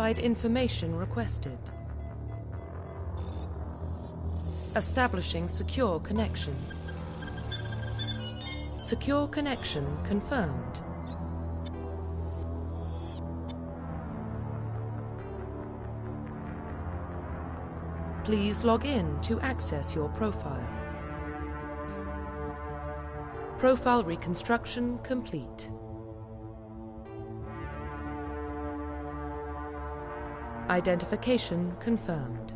Provide information requested. Establishing secure connection. Secure connection confirmed. Please log in to access your profile. Profile reconstruction complete. Identification confirmed.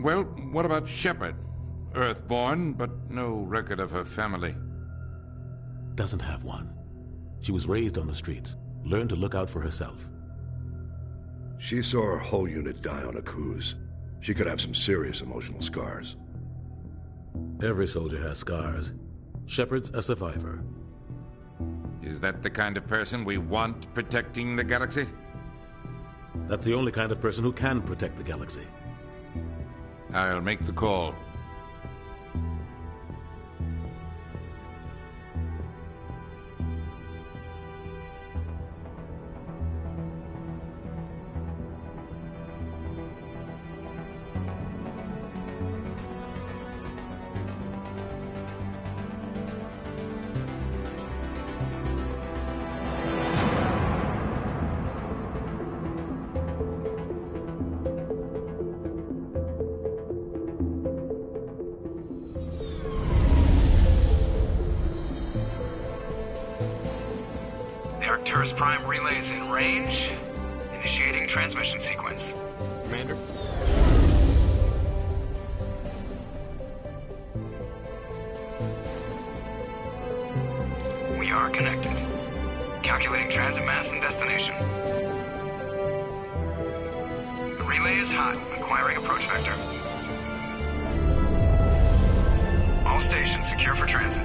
Well, what about Shepard? Earthborn, but no record of her family. Doesn't have one. She was raised on the streets, learned to look out for herself. She saw her whole unit die on a cruise. She could have some serious emotional scars. Every soldier has scars. Shepard's a survivor. Is that the kind of person we want protecting the galaxy? That's the only kind of person who can protect the galaxy. I'll make the call. Arcturus Prime relays in range. Initiating transmission sequence. Commander? We are connected. Calculating transit mass and destination. The relay is hot. Acquiring approach vector. All stations secure for transit.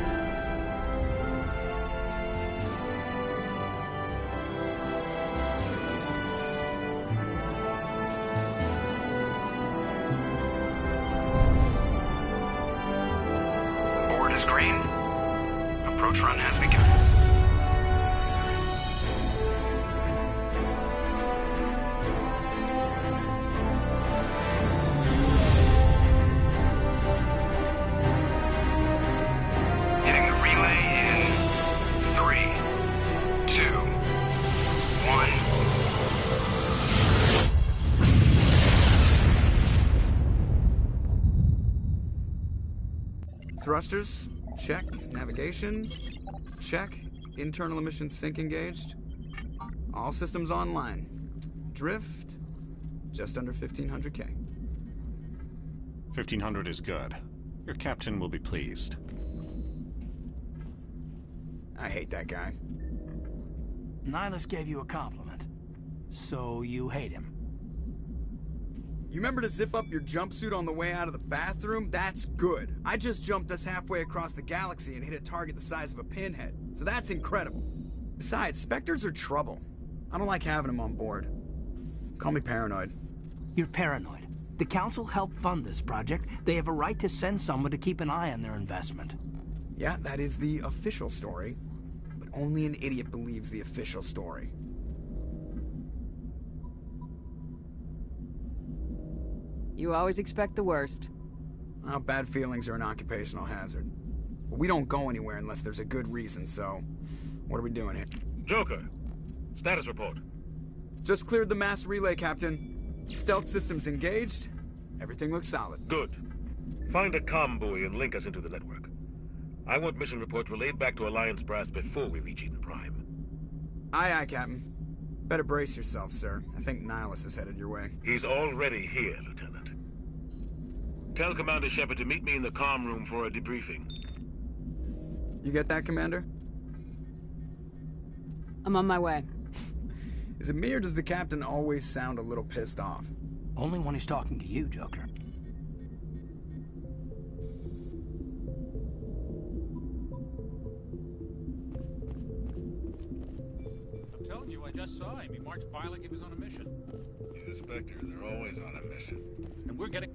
Green. Approach run has begun. Hitting the relay in 3, 2, 1. Thrusters? Check. Navigation? Check. Internal emissions sync engaged. All systems online. Drift? Just under 1,500K. 1,500 is good. Your captain will be pleased. I hate that guy. Nihilus gave you a compliment. So you hate him. You remember to zip up your jumpsuit on the way out of the bathroom? That's good. I just jumped us halfway across the galaxy and hit a target the size of a pinhead. So that's incredible. Besides, Spectres are trouble. I don't like having them on board. Call me paranoid. You're paranoid. The Council helped fund this project. They have a right to send someone to keep an eye on their investment. Yeah, that is the official story. But only an idiot believes the official story. You always expect the worst. Well, bad feelings are an occupational hazard. But we don't go anywhere unless there's a good reason, so... What are we doing here? Joker, status report. Just cleared the mass relay, Captain. Stealth systems engaged. Everything looks solid. Good. Find a comm buoy and link us into the network. I want mission reports relayed back to Alliance Brass before we reach Eden Prime. Aye, aye, Captain. Better brace yourself, sir. I think Nihilus is headed your way. He's already here, Lieutenant. Tell Commander Shepard to meet me in the comm room for a debriefing. You get that, Commander? I'm on my way. Is it me or does the captain always sound a little pissed off? Only when he's talking to you, Joker. I'm telling you, I just saw him. He marched by like he was on a mission. He's a Spectre. They're always on a mission. And we're getting...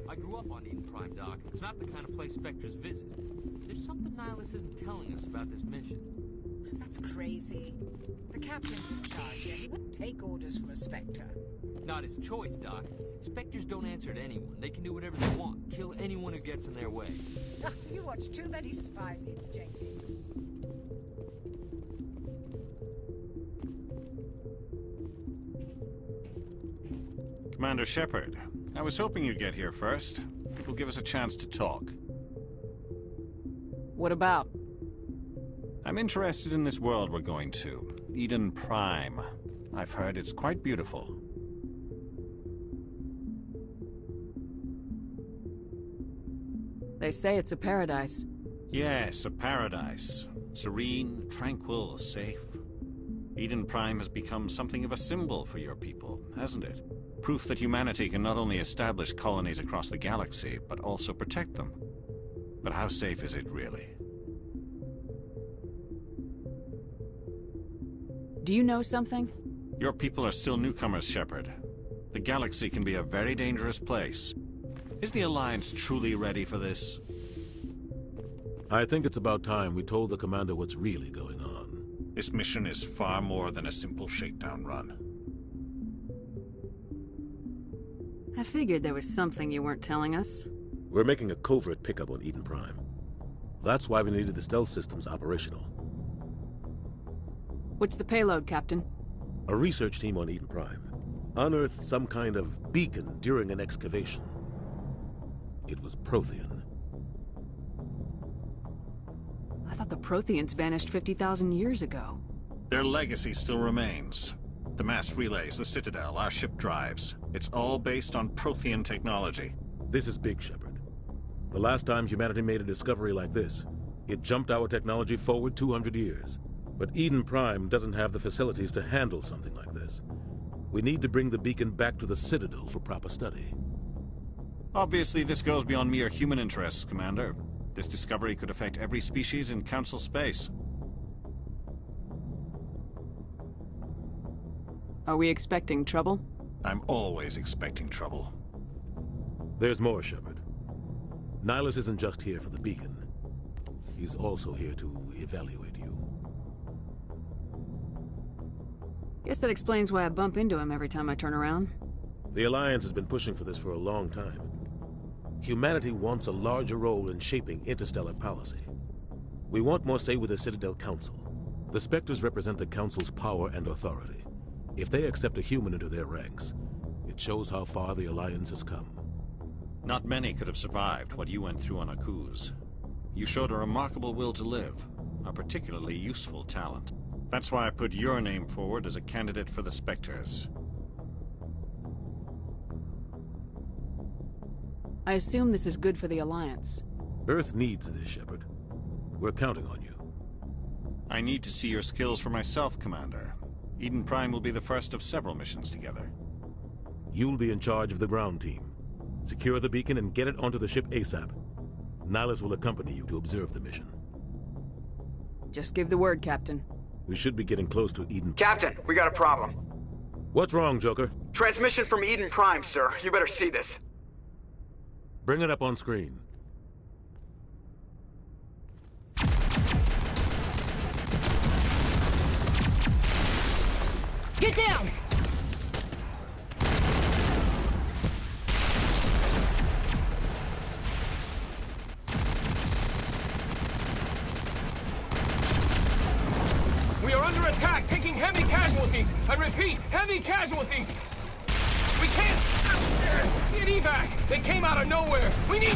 I grew up on Eden Prime, Doc. It's not the kind of place Spectres visit. There's something Nihilus isn't telling us about this mission. That's crazy. The captain's in charge here. He wouldn't take orders from a Spectre. Not his choice, Doc. Spectres don't answer to anyone. They can do whatever they want. Kill anyone who gets in their way. You watch too many spy feeds, Jenkins. Commander Shepard, I was hoping you'd get here first. It will give us a chance to talk. What about? I'm interested in this world we're going to. Eden Prime. I've heard it's quite beautiful. They say it's a paradise. Yes, a paradise. Serene, tranquil, safe. Eden Prime has become something of a symbol for your people, hasn't it? Proof that humanity can not only establish colonies across the galaxy, but also protect them. But how safe is it really? Do you know something? Your people are still newcomers, Shepard. The galaxy can be a very dangerous place. Is the Alliance truly ready for this? I think it's about time we told the Commander what's really going on. This mission is far more than a simple shakedown run. I figured there was something you weren't telling us. We're making a covert pickup on Eden Prime. That's why we needed the stealth systems operational. What's the payload, Captain? A research team on Eden Prime unearthed some kind of beacon during an excavation. It was Prothean. I thought the Protheans vanished 50,000 years ago. Their legacy still remains. The mass relays, the Citadel, our ship drives. It's all based on Prothean technology. This is big, Shepard. The last time humanity made a discovery like this, it jumped our technology forward 200 years. But Eden Prime doesn't have the facilities to handle something like this. We need to bring the beacon back to the Citadel for proper study. Obviously, this goes beyond mere human interests, Commander. This discovery could affect every species in Council space. Are we expecting trouble? I'm always expecting trouble. There's more, Shepard. Nihilus isn't just here for the beacon. He's also here to evaluate you. Guess that explains why I bump into him every time I turn around. The Alliance has been pushing for this for a long time. Humanity wants a larger role in shaping interstellar policy. We want more say with the Citadel Council. The Spectres represent the Council's power and authority. If they accept a human into their ranks, it shows how far the Alliance has come. Not many could have survived what you went through on Akuz. You showed a remarkable will to live, a particularly useful talent. That's why I put your name forward as a candidate for the Spectres. I assume this is good for the Alliance. Earth needs this, Shepard. We're counting on you. I need to see your skills for myself, Commander. Eden Prime will be the first of several missions together. You'll be in charge of the ground team. Secure the beacon and get it onto the ship ASAP. Nihilus will accompany you to observe the mission. Just give the word, Captain. We should be getting close to Eden. Captain, we got a problem. What's wrong, Joker? Transmission from Eden Prime, sir. You better see this. Bring it up on screen. Get down! We are under attack, taking heavy casualties. I repeat, heavy casualties. We can't get evac. They came out of nowhere. We need...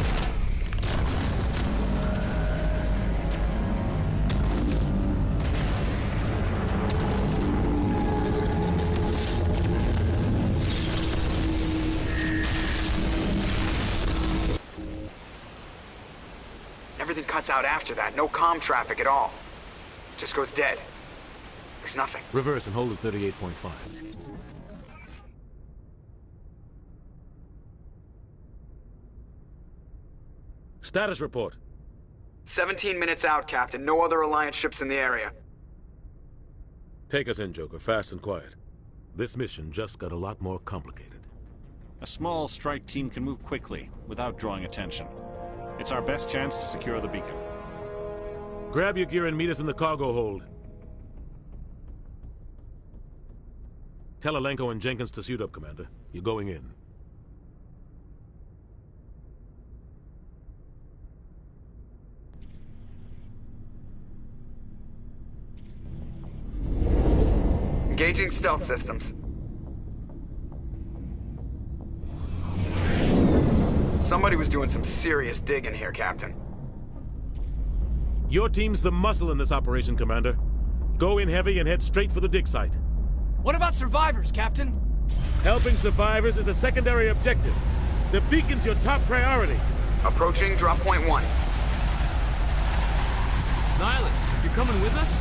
Everything cuts out after that. No comm traffic at all. Just goes dead. There's nothing. Reverse and hold at 38.5. Status report. 17 minutes out, Captain. No other Alliance ships in the area. Take us in, Joker, fast and quiet. This mission just got a lot more complicated. A small strike team can move quickly, without drawing attention. It's our best chance to secure the beacon. Grab your gear and meet us in the cargo hold. Tell Alenko and Jenkins to suit up, Commander. You're going in. Engaging stealth systems. Somebody was doing some serious digging here, Captain. Your team's the muscle in this operation, Commander. Go in heavy and head straight for the dig site. What about survivors, Captain? Helping survivors is a secondary objective. The beacon's your top priority. Approaching drop point 1. Nihilus, you coming with us?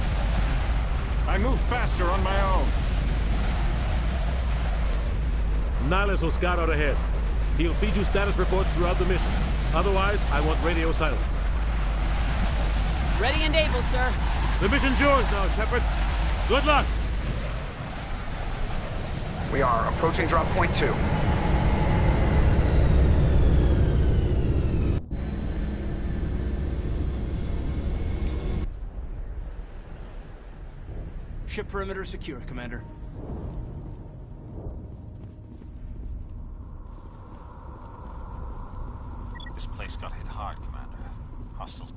I move faster on my own. Nihilus will scout out ahead. He'll feed you status reports throughout the mission. Otherwise, I want radio silence. Ready and able, sir. The mission's yours now, Shepard. Good luck! We are approaching drop point 2. Ship perimeter secure, Commander. This place got hit hard, Commander. Hostiles.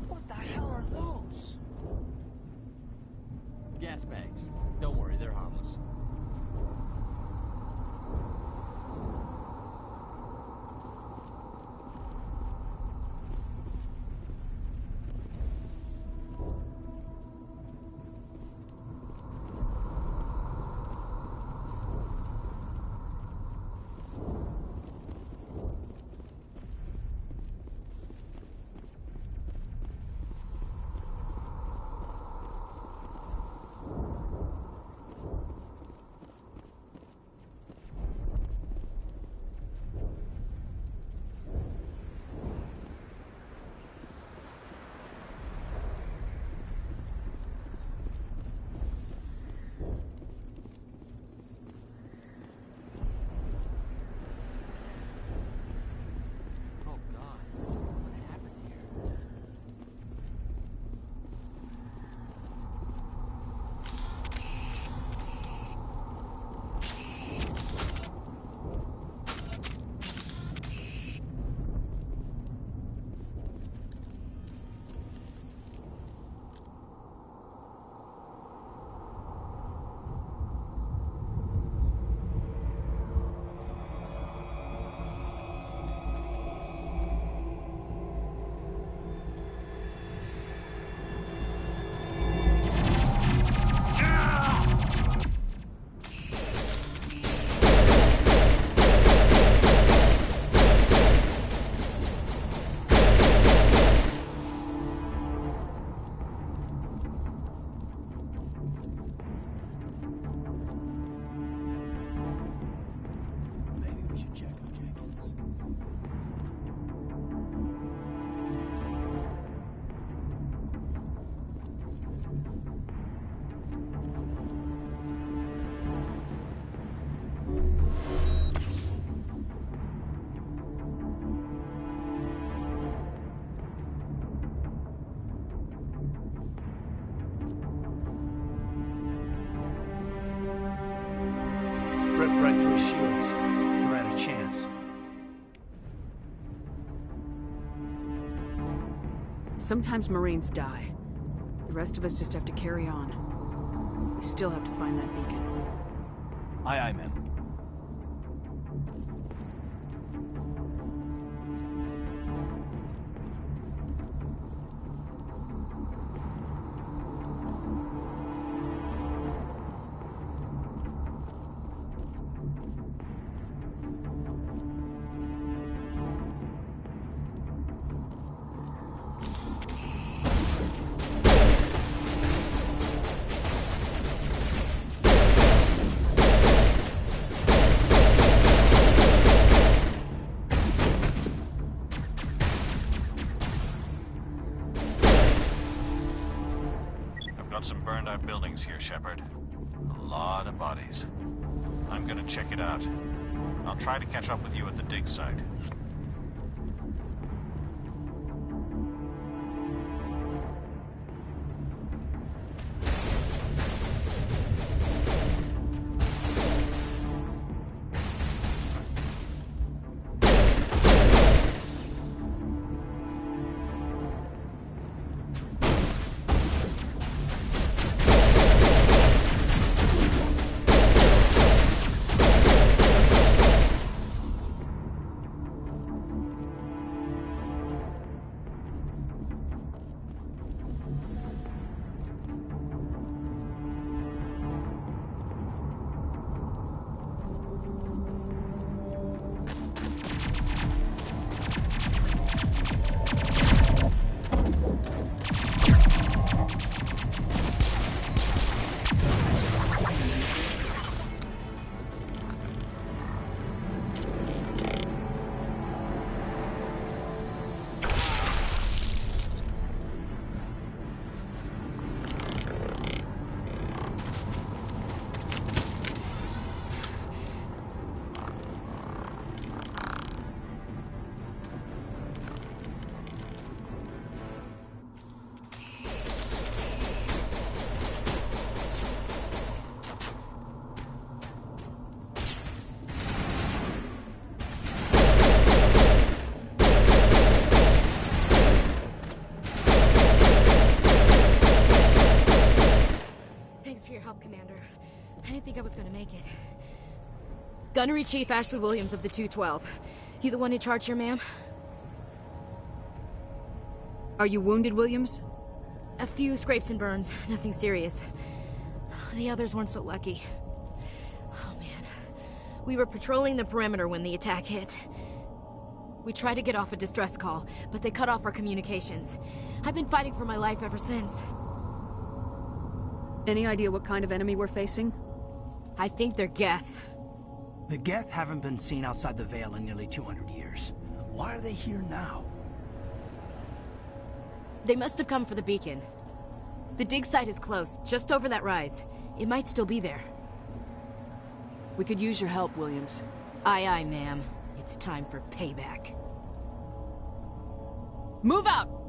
What the hell are those? Gas bags. Don't worry, they're harmless. Ripped right through his shields. We're out of chance. Sometimes Marines die. The rest of us just have to carry on. We still have to find that beacon. Aye, aye, ma'am. bearings here, Shepard. A lot of bodies. I'm gonna check it out. I'll try to catch up with you at the dig site. I was gonna make it. Gunnery Chief Ashley Williams of the 212. You the one in charge here, ma'am? Are you wounded, Williams? A few scrapes and burns, nothing serious. The others weren't so lucky. Oh man. We were patrolling the perimeter when the attack hit. We tried to get off a distress call, but they cut off our communications. I've been fighting for my life ever since. Any idea what kind of enemy we're facing? I think they're Geth. The Geth haven't been seen outside the Veil in nearly 200 years. Why are they here now? They must have come for the beacon. The dig site is close, just over that rise. It might still be there. We could use your help, Williams. Aye, aye, ma'am. It's time for payback. Move out!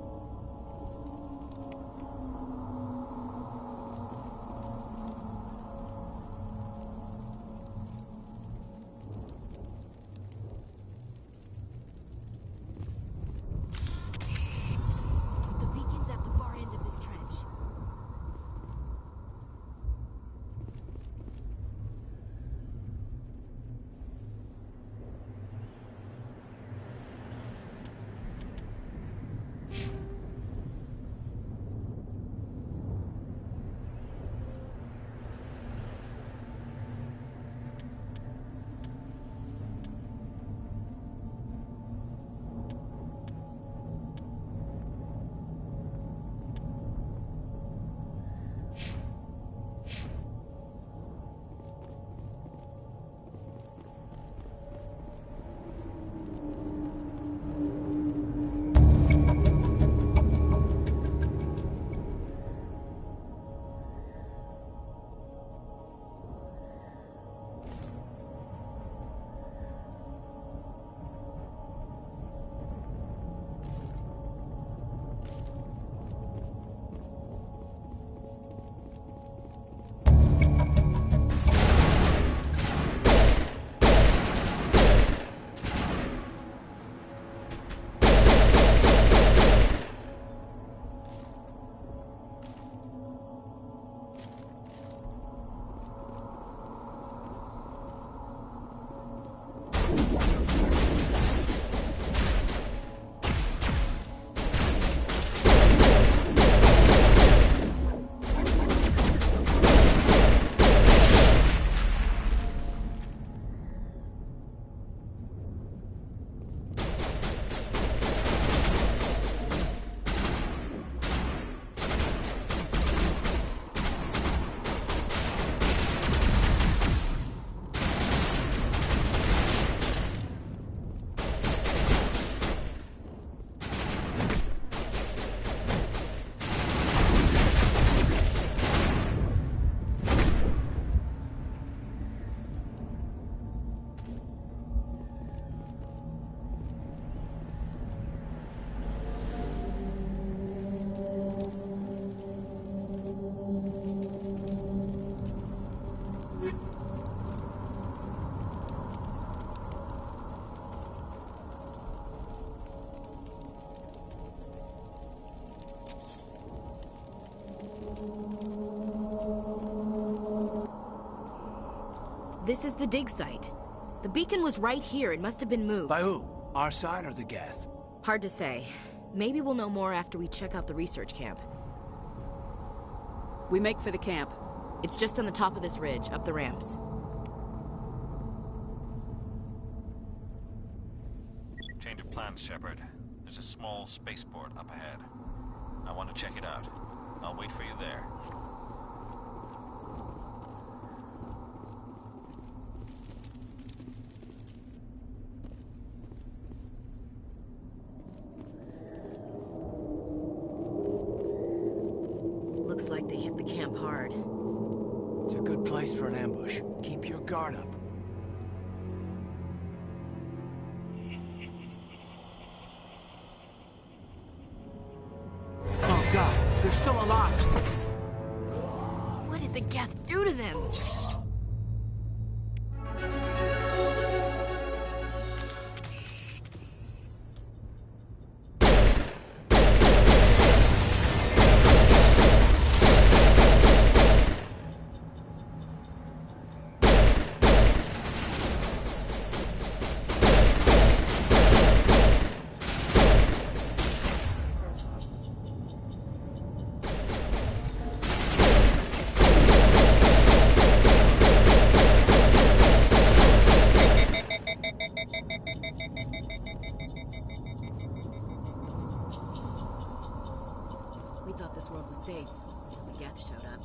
The beacon's at the far end of this trench. This is the dig site. The beacon was right here. It must have been moved. By who? Our side or the Geth? Hard to say. Maybe we'll know more after we check out the research camp. We make for the camp. It's just on the top of this ridge, up the ramps. Change of plans, Shepard. There's a small spaceport up ahead. I want to check it out. I'll wait for you there. Looks like they hit the camp hard. It's a good place for an ambush. Keep your guard up. Oh god, they're still alive! What did the Geth do to them? We thought this world was safe until the Geth showed up.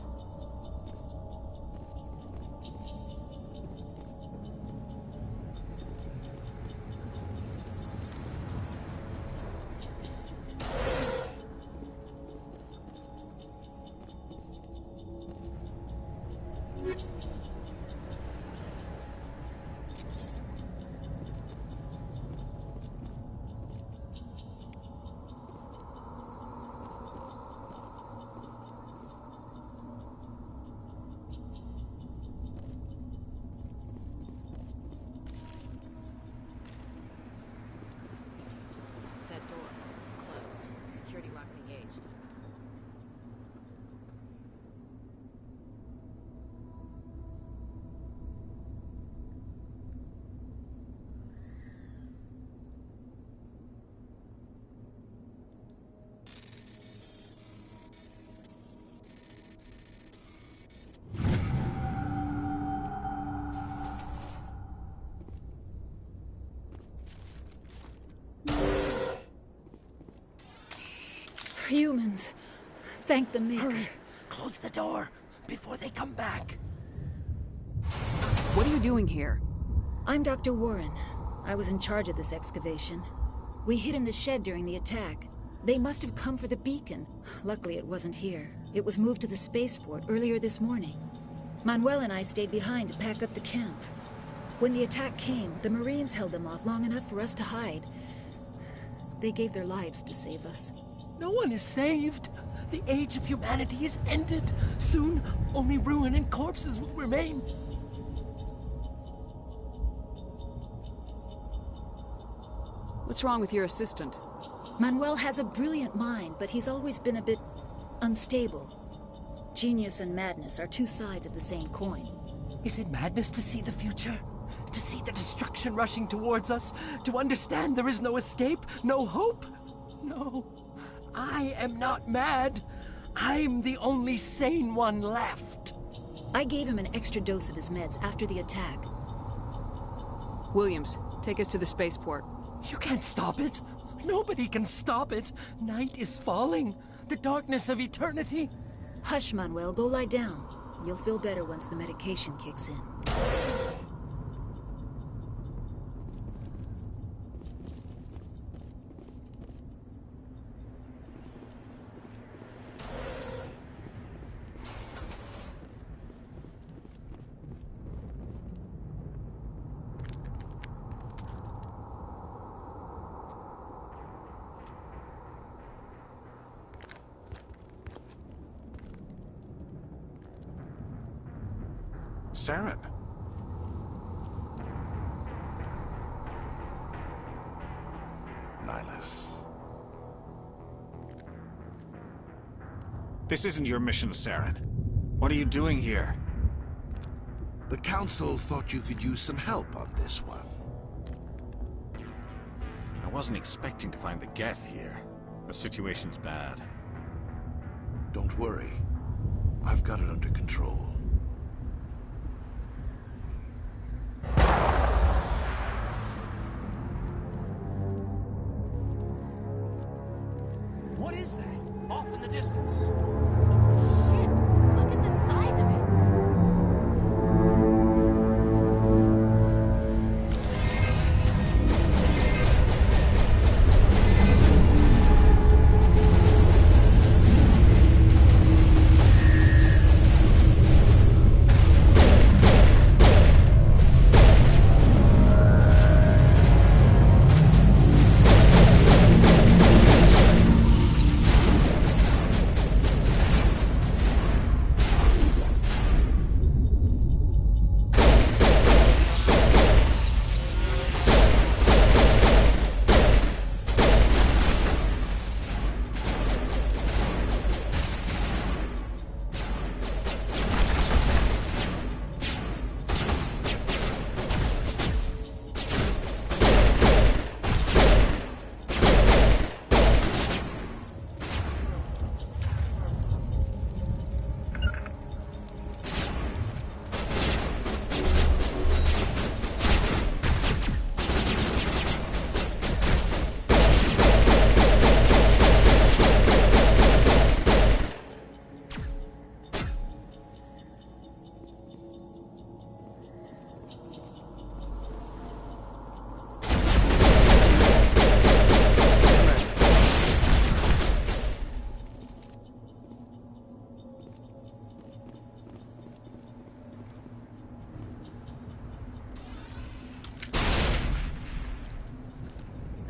That door, it's closed. Security lock's engaged. Humans. Thank the Mick. Hurry! Close the door before they come back. What are you doing here? I'm Dr. Warren. I was in charge of this excavation. We hid in the shed during the attack. They must have come for the beacon. Luckily, it wasn't here. It was moved to the spaceport earlier this morning. Manuel and I stayed behind to pack up the camp. When the attack came, the Marines held them off long enough for us to hide. They gave their lives to save us. No one is saved. The age of humanity is ended. Soon, only ruin and corpses will remain. What's wrong with your assistant? Manuel has a brilliant mind, but he's always been a bit unstable. Genius and madness are two sides of the same coin. Is it madness to see the future? To see the destruction rushing towards us? To understand there is no escape? No hope? No. I am not mad. I'm the only sane one left. I gave him an extra dose of his meds after the attack. Williams, take us to the spaceport. You can't stop it. Nobody can stop it. Night is falling. The darkness of eternity. Hush, Manuel. Go lie down. You'll feel better once the medication kicks in. Saren. Nihilus. This isn't your mission, Saren. What are you doing here? The Council thought you could use some help on this one. I wasn't expecting to find the Geth here. The situation's bad. Don't worry. I've got it under control. What is that? Off in the distance. It's a ship. Look at the size of it.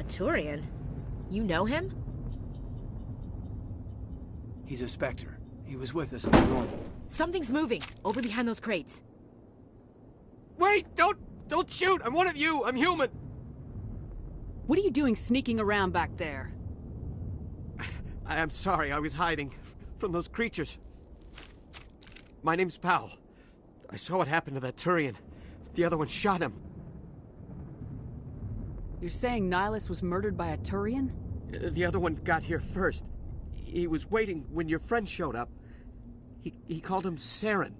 Turian? You know him? He's a Spectre. He was with us in the normal. Something's moving, over behind those crates. Wait! Don't shoot! I'm one of you! I'm human! What are you doing sneaking around back there? I'm sorry, I was hiding from those creatures. My name's Powell. I saw what happened to that Turian. The other one shot him. You're saying Nihilus was murdered by a Turian? The other one got here first. He was waiting when your friend showed up. He called him Saren.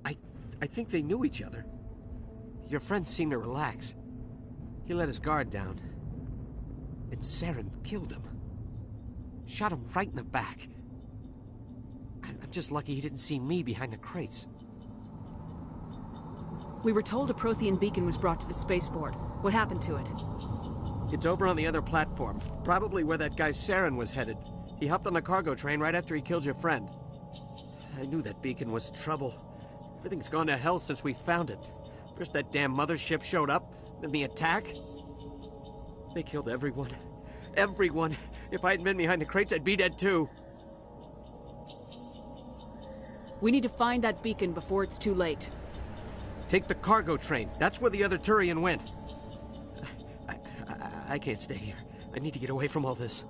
I think they knew each other. Your friend seemed to relax. He let his guard down. And Saren killed him. Shot him right in the back. I'm just lucky he didn't see me behind the crates. We were told a Prothean beacon was brought to the spaceport. What happened to it? It's over on the other platform. Probably where that guy Saren was headed. He hopped on the cargo train right after he killed your friend. I knew that beacon was trouble. Everything's gone to hell since we found it. First that damn mothership showed up, then the attack. They killed everyone. Everyone. If I hadn't been behind the crates, I'd be dead too. We need to find that beacon before it's too late. Take the cargo train. That's where the other Turian went. I can't stay here. I need to get away from all this.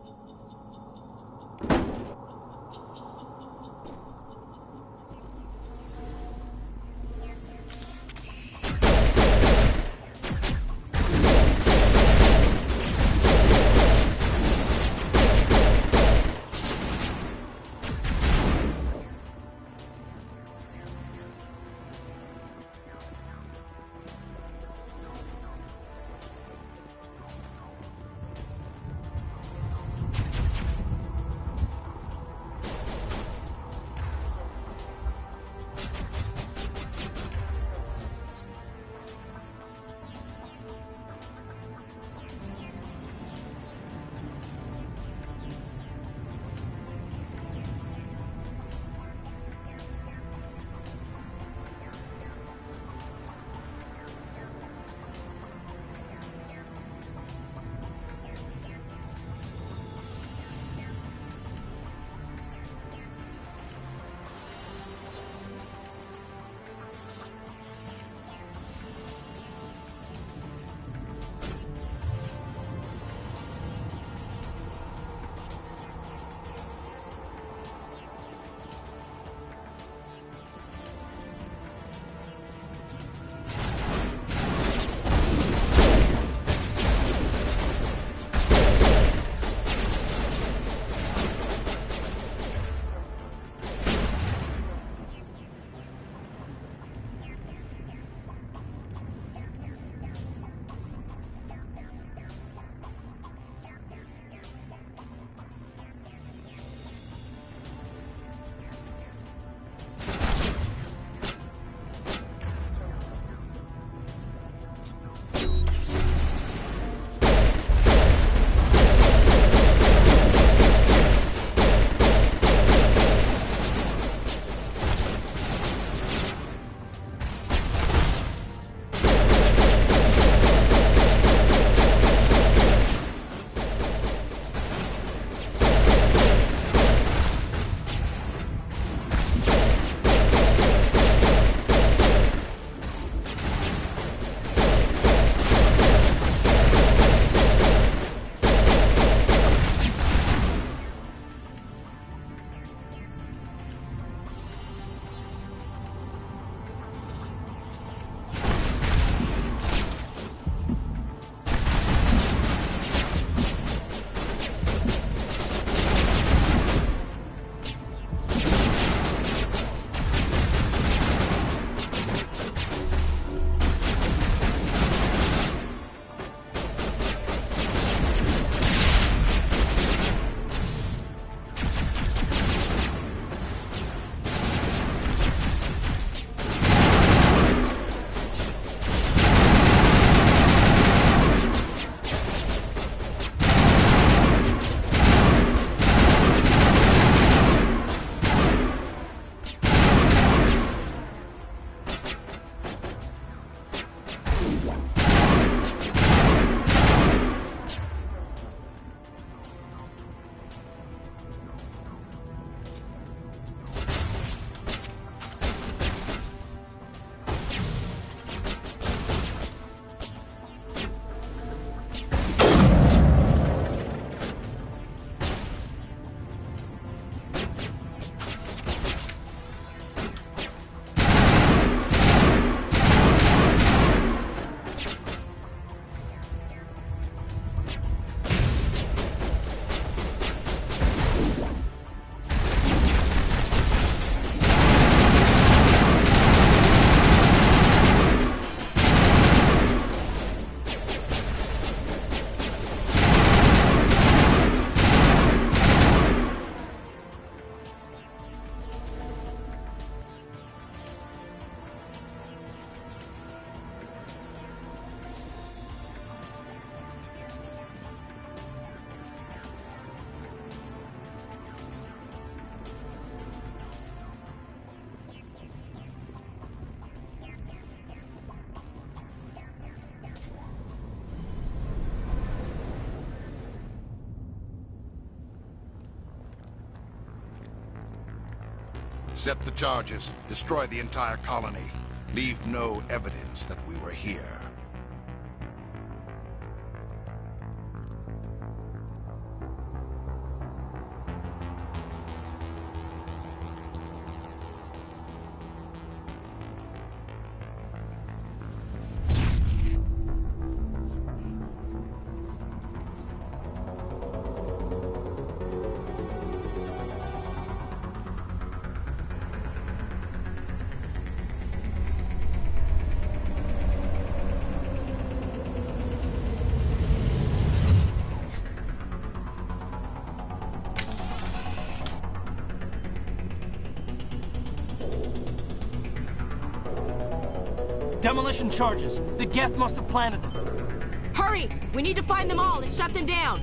Set the charges. Destroy the entire colony. Leave no evidence that we were here. Demolition charges. The Geth must have planted them. Hurry! We need to find them all and shut them down!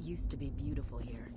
used to be beautiful here.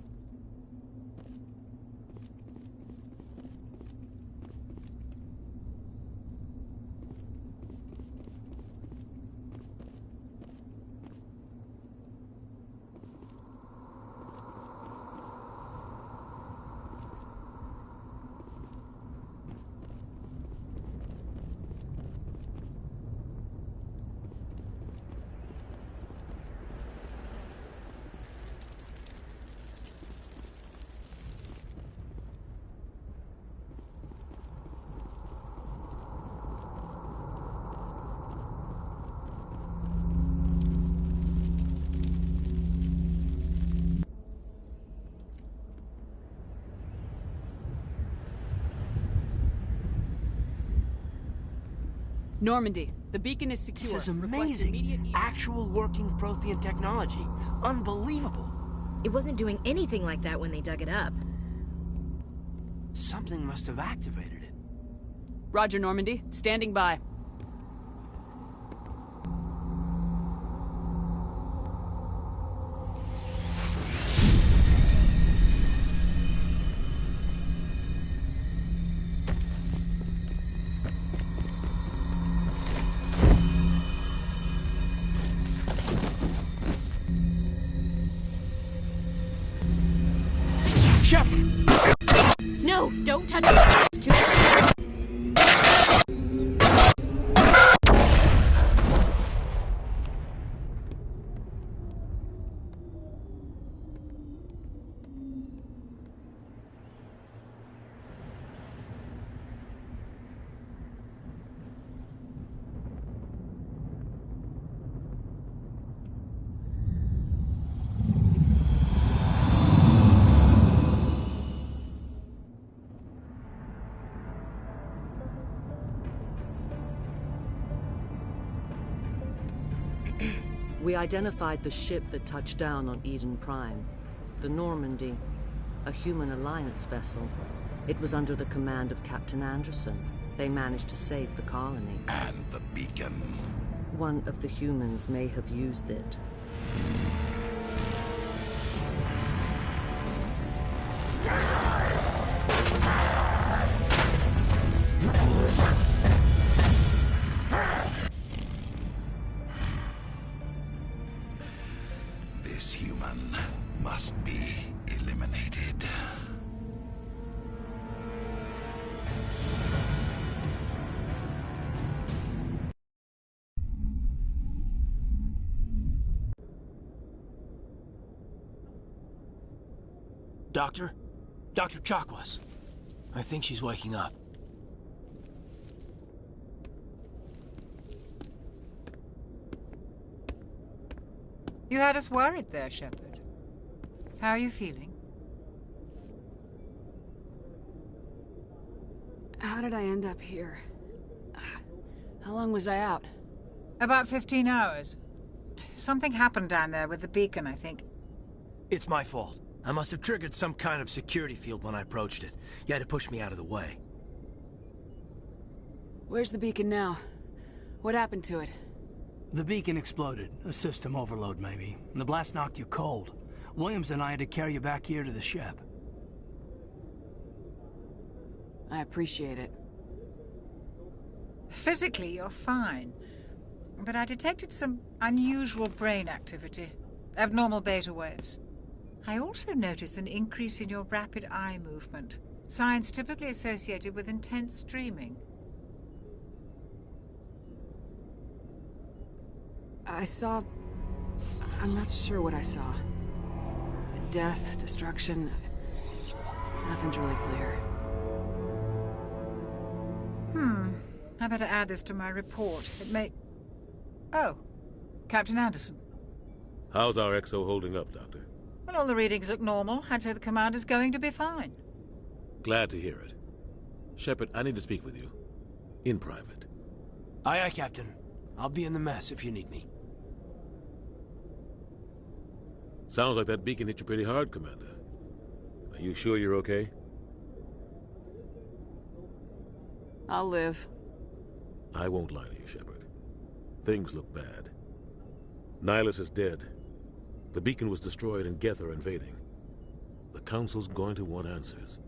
Normandy, the beacon is secure. This is Request amazing. immediate evac. Actual working Prothean technology. Unbelievable. It wasn't doing anything like that when they dug it up. Something must have activated it. Roger, Normandy. Standing by. No, don't touch it. It's too... We identified the ship that touched down on Eden Prime. The Normandy, a human alliance vessel. It was under the command of Captain Anderson. They managed to save the colony. And the beacon. One of the humans may have used it. This human must be eliminated. Doctor? Dr. Chakwas. I think she's waking up. You had us worried there, Shepard. How are you feeling? How did I end up here? How long was I out? About 15 hours. Something happened down there with the beacon, I think. It's my fault. I must have triggered some kind of security field when I approached it. You had to push me out of the way. Where's the beacon now? What happened to it? The beacon exploded. A system overload, maybe. And the blast knocked you cold. Williams and I had to carry you back here to the ship. I appreciate it. Physically, you're fine. But I detected some unusual brain activity. Abnormal beta waves. I also noticed an increase in your rapid eye movement. Signs typically associated with intense dreaming. I saw... I'm not sure what I saw. Death, destruction... Nothing's really clear. I better add this to my report. It may... Oh, Captain Anderson. How's our XO holding up, Doctor? Well, all the readings look normal. I'd say the commander's going to be fine. Glad to hear it. Shepard, I need to speak with you. In private. Aye, aye, Captain. I'll be in the mess if you need me. Sounds like that beacon hit you pretty hard, Commander. Are you sure you're okay? I'll live. I won't lie to you, Shepard. Things look bad. Nihilus is dead. The beacon was destroyed and Geth are invading. The Council's going to want answers.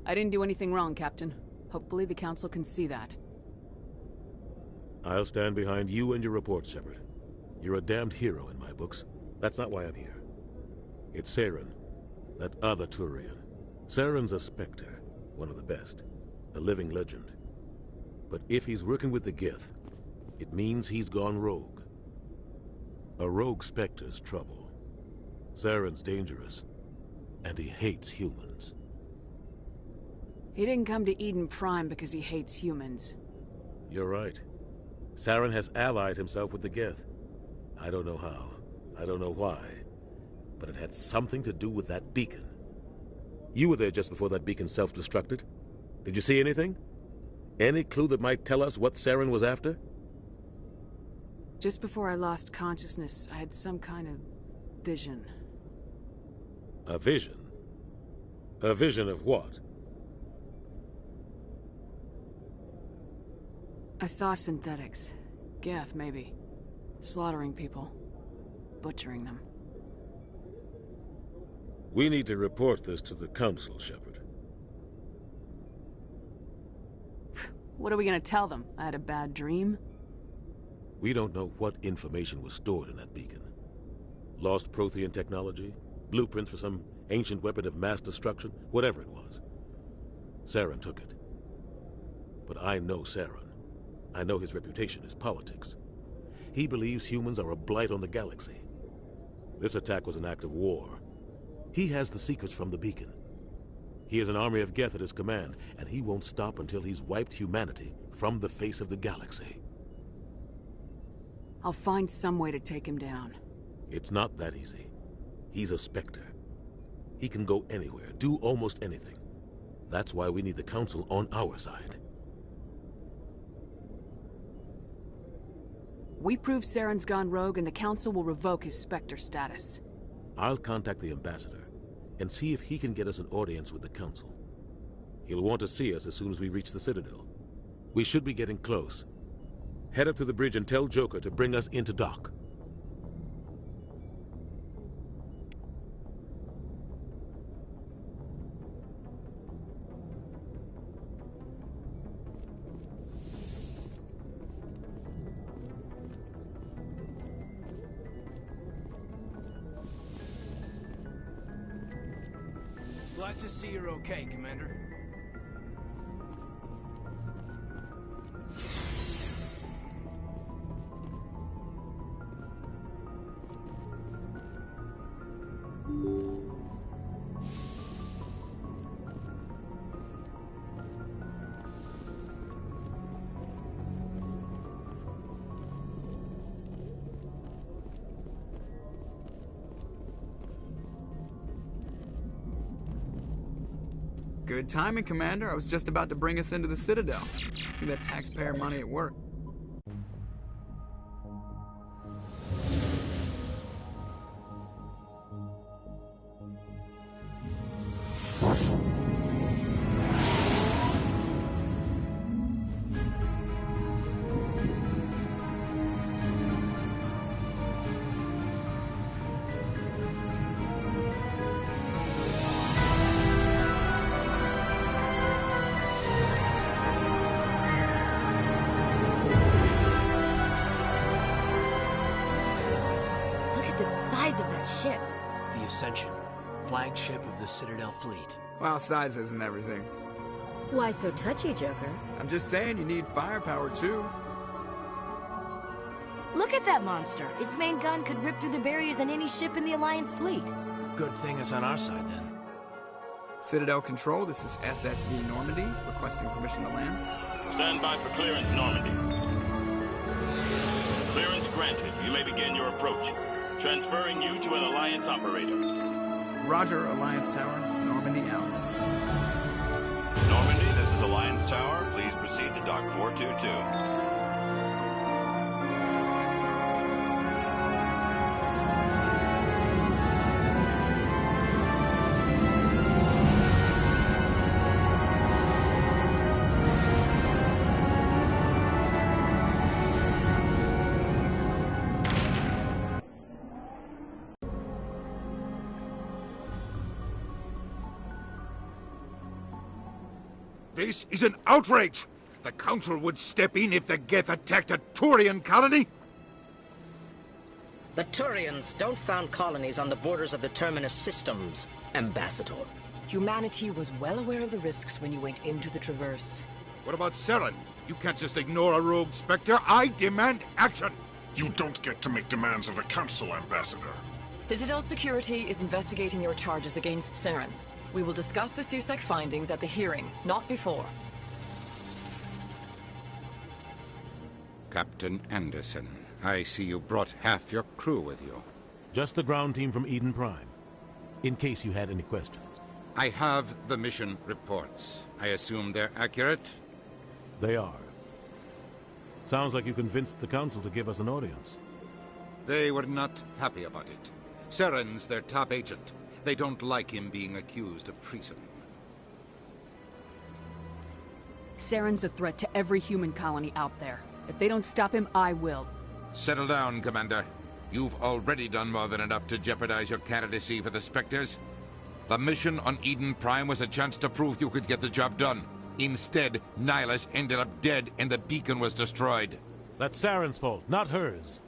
I didn't do anything wrong, Captain. Hopefully the Council can see that. I'll stand behind you and your report, Shepard. You're a damned hero in my books. That's not why I'm here. It's Saren, that other Turian. Saren's a Spectre, one of the best, a living legend. But if he's working with the Geth, it means he's gone rogue. A rogue Spectre's trouble. Saren's dangerous, and he hates humans. He didn't come to Eden Prime because he hates humans. You're right. Saren has allied himself with the Geth. I don't know how. I don't know why. But it had something to do with that beacon. You were there just before that beacon self-destructed. Did you see anything? Any clue that might tell us what Saren was after? Just before I lost consciousness, I had some kind of vision. A vision? A vision of what? I saw synthetics. Geth, maybe. Slaughtering people. Butchering them. We need to report this to the Council, Shepard. What are we gonna tell them? I had a bad dream? We don't know what information was stored in that beacon. Lost Prothean technology? Blueprints for some ancient weapon of mass destruction? Whatever it was. Saren took it. But I know Saren. I know his reputation is politics. He believes humans are a blight on the galaxy. This attack was an act of war. He has the secrets from the beacon. He has an army of Geth at his command, and he won't stop until he's wiped humanity from the face of the galaxy. I'll find some way to take him down. It's not that easy. He's a Spectre. He can go anywhere, do almost anything. That's why we need the Council on our side. We prove Saren's gone rogue and the Council will revoke his Spectre status. I'll contact the Ambassador and see if he can get us an audience with the Council. He'll want to see us as soon as we reach the Citadel. We should be getting close. Head up to the bridge and tell Joker to bring us into dock. Glad to see you're okay, Commander. Good timing, Commander. I was just about to bring us into the Citadel. See that taxpayer money at work. Of that ship. The Ascension, flagship of the Citadel fleet. Well, size isn't everything. Why so touchy, Joker? I'm just saying you need firepower, too. Look at that monster. Its main gun could rip through the barriers in any ship in the Alliance fleet. Good thing it's on our side, then. Citadel Control, this is SSV Normandy, requesting permission to land. Stand by for clearance, Normandy. Clearance granted. You may begin your approach. Transferring you to an Alliance operator. Roger, Alliance Tower. Normandy out. Normandy, this is Alliance Tower. Please proceed to Dock 422. This is an outrage! The Council would step in if the Geth attacked a Turian colony? The Turians don't found colonies on the borders of the Terminus systems, Ambassador. Humanity was well aware of the risks when you went into the Traverse. What about Saren? You can't just ignore a rogue Spectre. I demand action! You don't get to make demands of the Council, Ambassador. Citadel Security is investigating your charges against Saren. We will discuss the CSEC findings at the hearing, not before. Captain Anderson, I see you brought half your crew with you. Just the ground team from Eden Prime, in case you had any questions. I have the mission reports. I assume they're accurate? They are. Sounds like you convinced the Council to give us an audience. They were not happy about it. Saren's their top agent. They don't like him being accused of treason. Saren's a threat to every human colony out there. If they don't stop him, I will. Settle down, Commander. You've already done more than enough to jeopardize your candidacy for the Spectres. The mission on Eden Prime was a chance to prove you could get the job done. Instead, Nihilus ended up dead and the beacon was destroyed. That's Saren's fault, not hers.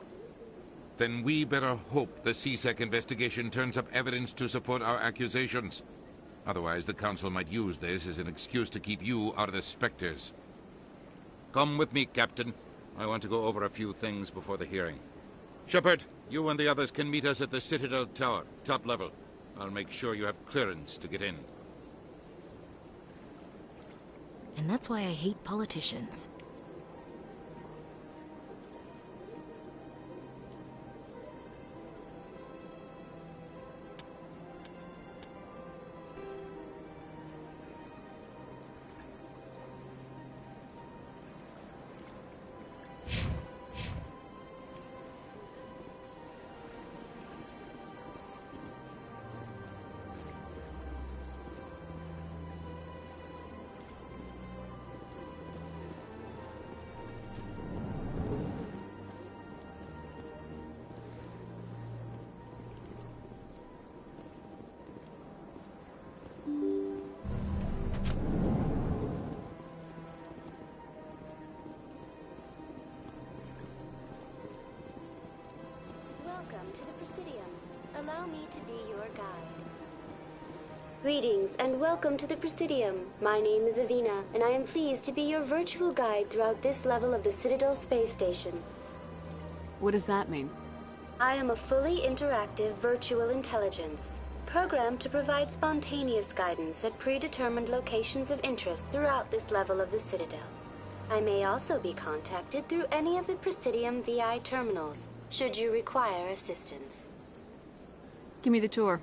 Then we better hope the CSEC investigation turns up evidence to support our accusations. Otherwise, the Council might use this as an excuse to keep you out of the Spectres. Come with me, Captain. I want to go over a few things before the hearing. Shepard, you and the others can meet us at the Citadel Tower, top level. I'll make sure you have clearance to get in. And that's why I hate politicians. Welcome to the Presidium. Allow me to be your guide. Greetings and welcome to the Presidium. My name is Avina, and I am pleased to be your virtual guide throughout this level of the Citadel space station. What does that mean? I am a fully interactive virtual intelligence, programmed to provide spontaneous guidance at predetermined locations of interest throughout this level of the Citadel. I may also be contacted through any of the Presidium VI terminals, should you require assistance. Give me the tour.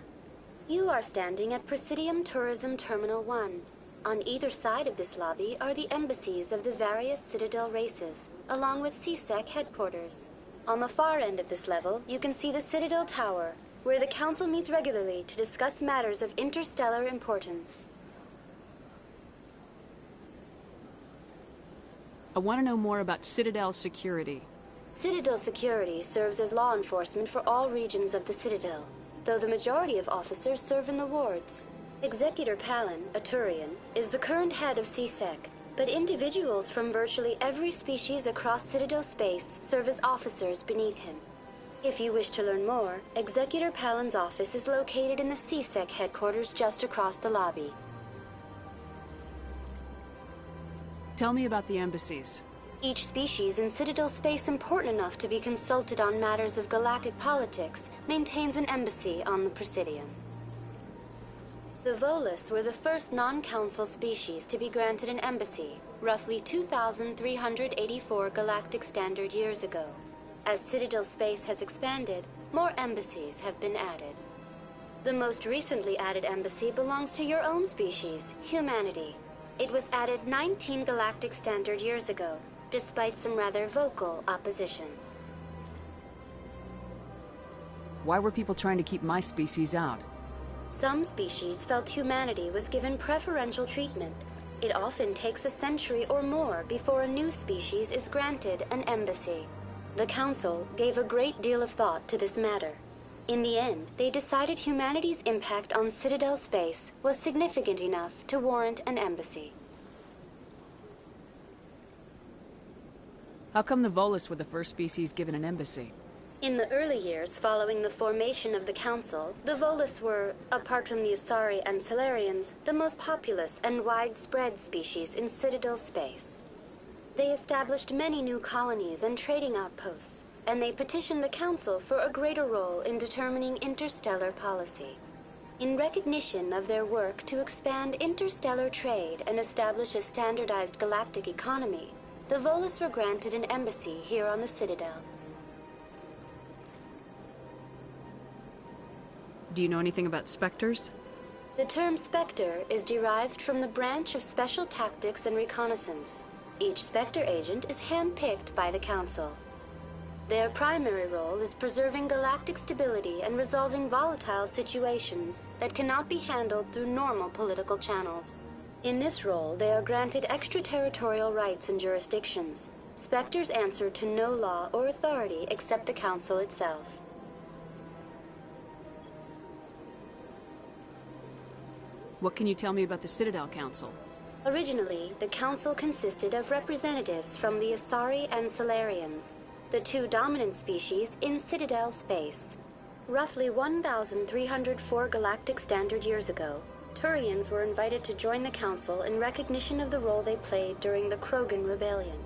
You are standing at Presidium Tourism Terminal 1. On either side of this lobby are the embassies of the various Citadel races, along with CSEC headquarters. On the far end of this level, you can see the Citadel Tower, where the Council meets regularly to discuss matters of interstellar importance. I want to know more about Citadel security. Citadel security serves as law enforcement for all regions of the Citadel, though the majority of officers serve in the wards. Executor Palin, a Turian, is the current head of CSEC, but individuals from virtually every species across Citadel space serve as officers beneath him. If you wish to learn more, Executor Palin's office is located in the CSEC headquarters just across the lobby. Tell me about the embassies. Each species in Citadel space important enough to be consulted on matters of galactic politics maintains an embassy on the Presidium. The Volus were the first non-council species to be granted an embassy, roughly 2,384 galactic standard years ago. As Citadel space has expanded, more embassies have been added. The most recently added embassy belongs to your own species, humanity. It was added 19 galactic standard years ago, despite some rather vocal opposition. Why were people trying to keep my species out? Some species felt humanity was given preferential treatment. It often takes a century or more before a new species is granted an embassy. The Council gave a great deal of thought to this matter. In the end, they decided humanity's impact on Citadel space was significant enough to warrant an embassy. How come the Volus were the first species given an embassy? In the early years following the formation of the Council, the Volus were, apart from the Asari and Salarians, the most populous and widespread species in Citadel space. They established many new colonies and trading outposts, and they petitioned the Council for a greater role in determining interstellar policy. In recognition of their work to expand interstellar trade and establish a standardized galactic economy, the Volus were granted an embassy here on the Citadel. Do you know anything about Spectres? The term Spectre is derived from the branch of Special Tactics and Reconnaissance. Each Spectre agent is handpicked by the Council. Their primary role is preserving galactic stability and resolving volatile situations that cannot be handled through normal political channels. In this role, they are granted extraterritorial rights and jurisdictions. Spectres answer to no law or authority except the Council itself. What can you tell me about the Citadel Council? Originally, the Council consisted of representatives from the Asari and Salarians, the two dominant species in Citadel space. Roughly 1,304 galactic standard years ago, Turians were invited to join the Council in recognition of the role they played during the Krogan Rebellion.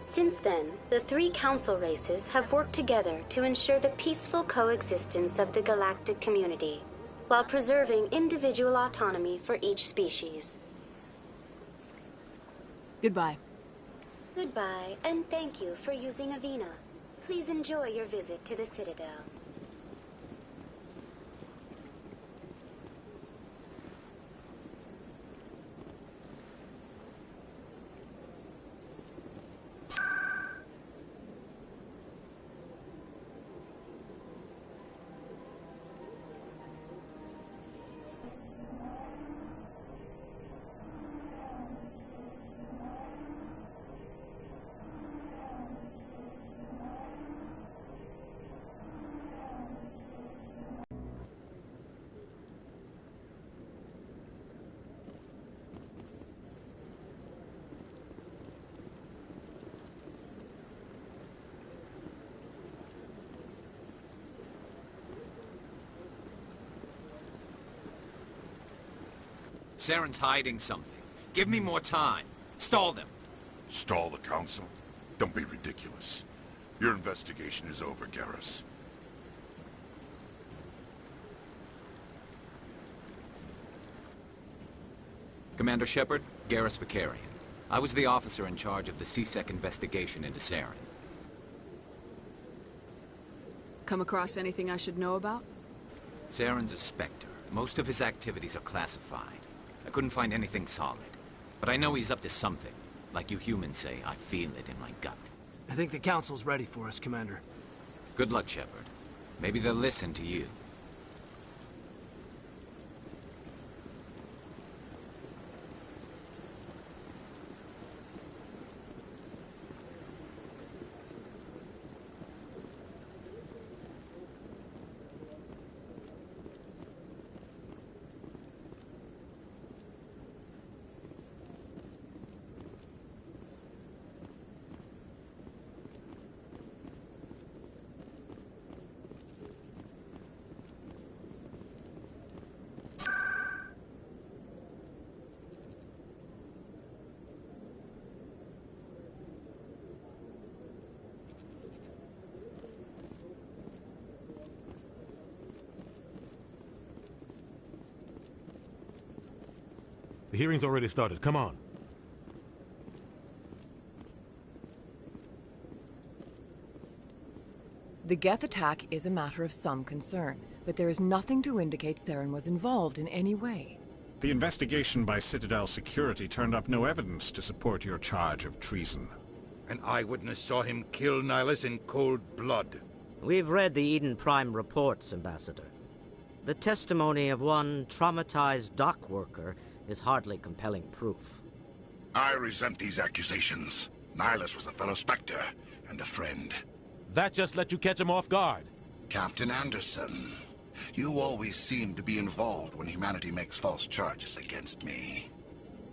Since then, the three Council races have worked together to ensure the peaceful coexistence of the galactic community, while preserving individual autonomy for each species. Goodbye. Goodbye, and thank you for using Avina. Please enjoy your visit to the Citadel. Saren's hiding something. Give me more time. Stall them. Stall the Council? Don't be ridiculous. Your investigation is over, Garrus. Commander Shepard, Garrus Vicarian. I was the officer in charge of the CSEC investigation into Saren. Come across anything I should know about? Saren's a Spectre. Most of his activities are classified. I couldn't find anything solid. But I know he's up to something. Like you humans say, I feel it in my gut. I think the Council's ready for us, Commander. Good luck, Shepard. Maybe they'll listen to you. The hearing's already started. Come on. The Geth attack is a matter of some concern, but there is nothing to indicate Saren was involved in any way. The investigation by Citadel Security turned up no evidence to support your charge of treason. An eyewitness saw him kill Nihilus in cold blood. We've read the Eden Prime reports, Ambassador. The testimony of one traumatized dock worker is hardly compelling proof. I resent these accusations. Nihilus was a fellow Spectre and a friend. That just let you catch him off guard. Captain Anderson, you always seem to be involved when humanity makes false charges against me.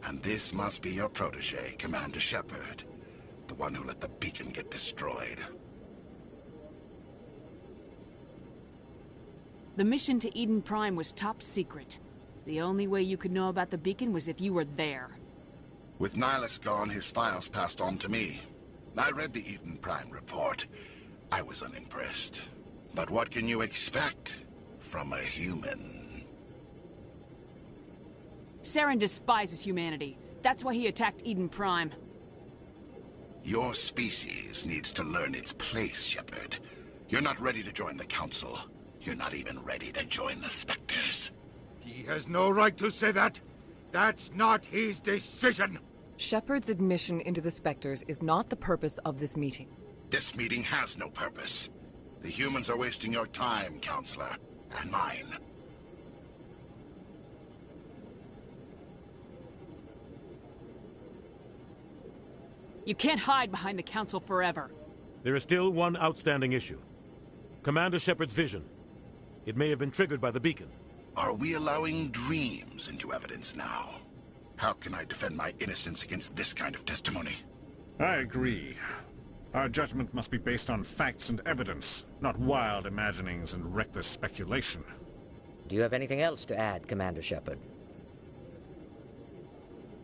And this must be your protege, Commander Shepard. the one who let the beacon get destroyed. The mission to Eden Prime was top secret. The only way you could know about the beacon was if you were there. With Nihilus gone, his files passed on to me. I read the Eden Prime report. I was unimpressed. But what can you expect from a human? Saren despises humanity. That's why he attacked Eden Prime. Your species needs to learn its place, Shepard. You're not ready to join the Council. You're not even ready to join the Spectres. He has no right to say that. That's not his decision. Shepard's admission into the Spectres is not the purpose of this meeting. This meeting has no purpose. The humans are wasting your time, Counselor, and mine. You can't hide behind the Council forever. There is still one outstanding issue. Commander Shepard's vision. It may have been triggered by the beacon. Are we allowing dreams into evidence now? How can I defend my innocence against this kind of testimony? I agree. Our judgment must be based on facts and evidence, not wild imaginings and reckless speculation. Do you have anything else to add, Commander Shepard?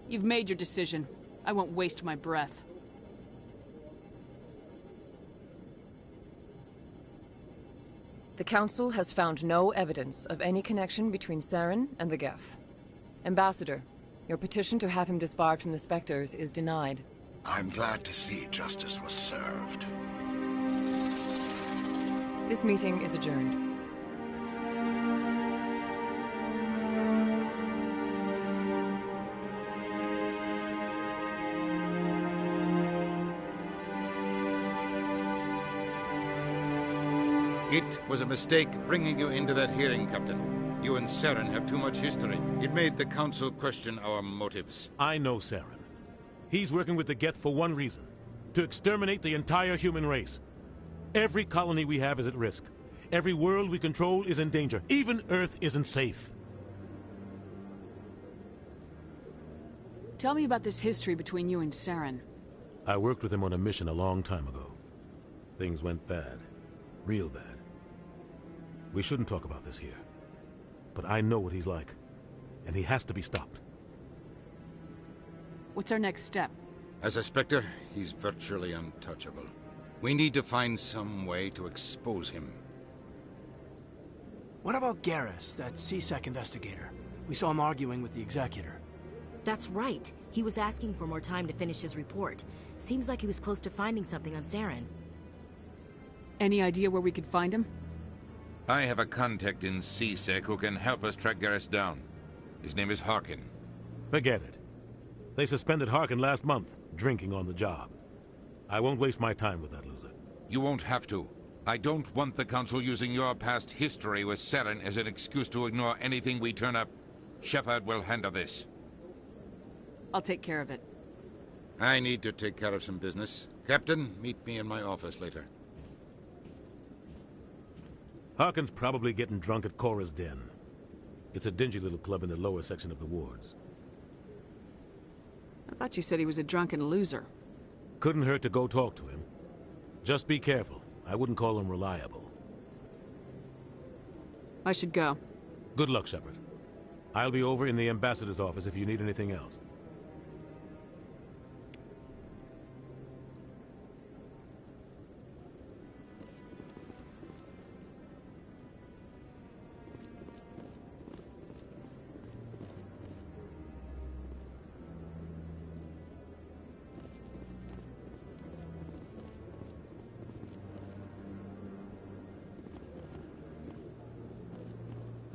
You've made your decision. I won't waste my breath. The Council has found no evidence of any connection between Saren and the Geth. Ambassador, your petition to have him disbarred from the Spectres is denied. I'm glad to see justice was served. This meeting is adjourned. It was a mistake bringing you into that hearing, Captain. You and Saren have too much history. It made the Council question our motives. I know Saren. He's working with the Geth for one reason. To exterminate the entire human race. Every colony we have is at risk. Every world we control is in danger. Even Earth isn't safe. Tell me about this history between you and Saren. I worked with him on a mission a long time ago. Things went bad. Real bad. We shouldn't talk about this here. But I know what he's like. And he has to be stopped. What's our next step? As a Spectre, he's virtually untouchable. We need to find some way to expose him. What about Garrus, that CSEC investigator? We saw him arguing with the Executor. That's right. He was asking for more time to finish his report. Seems like he was close to finding something on Saren. Any idea where we could find him? I have a contact in CSEC who can help us track Garrus down. His name is Harkin. Forget it. They suspended Harkin last month, drinking on the job. I won't waste my time with that loser. You won't have to. I don't want the Council using your past history with Saren as an excuse to ignore anything we turn up. Shepard will handle this. I'll take care of it. I need to take care of some business. Captain, meet me in my office later. Harkin's probably getting drunk at Cora's Den. It's a dingy little club in the lower section of the wards. I thought you said he was a drunken loser. Couldn't hurt to go talk to him. Just be careful. I wouldn't call him reliable. I should go. Good luck, Shepard. I'll be over in the ambassador's office if you need anything else.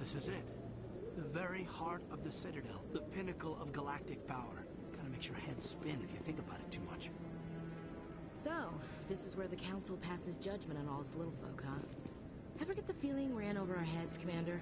This is it. The very heart of the Citadel. The pinnacle of galactic power. Kinda makes your head spin if you think about it too much. So, this is where the Council passes judgment on all us little folk, huh? Ever get the feeling we're in over our heads, Commander?